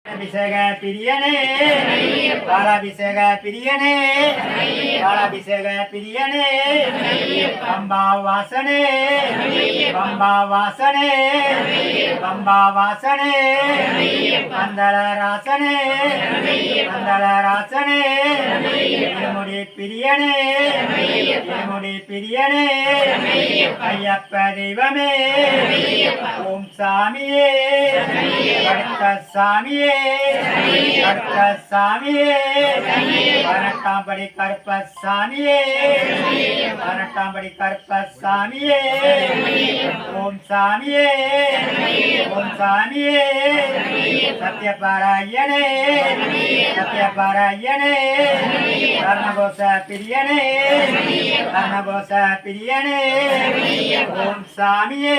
அபிஷேக பிரியனே பாலாபிஷேக பிரியனே பாலாபிஷேக பிரியனே பம்பா வாசனே பம்பா வாசனே பம்பா வாசனே பந்தள ராசனே பந்தள ராசனே இருமுடி பிரியனே இருமுடி பிரியனே ஐயப்ப தெய்வமே ஓம் சாமியே கடுக்க சாமியே கடுக்க சாமியே 18ஆம் படி கருப்பசாமியே 18ஆம் படி கருப்பசாமியே ஓம் சாமியே ஓம் சாமியே சத்யபாராயணே சத்யபாராயணே கர்ணகோச பிரியனே கர்ணகோச பிரியனே ஓம் சாமியே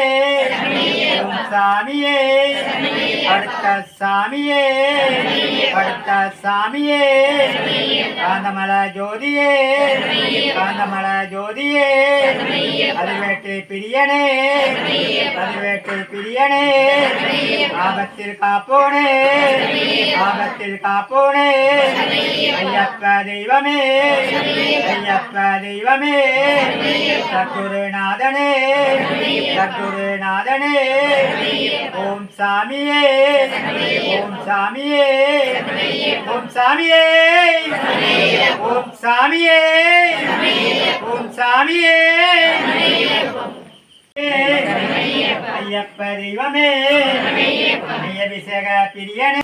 ஓம் சாமியே அடுத்த சாமியே அடுத்த சாமியே காந்தமல ஜோதியே காந்தமல ஜோதியே அதுவேட்டு பிரியனே அதுவேட்டு பிரியனே ஆபத்தில் காப்போனே ஆபத்தில் காப்போனே ஐயப்ப தெய்வமே ஐயப்ப தெய்வமே சத்குருநாதனே சத்குருநாதனே ஓம் சாமியே ஓம் சாமியே ஓம் சாமியே ஓம் சாமியே ஓம் சாமியே ஐயப்ப தெய்வமே அபிஷேக பிரியனே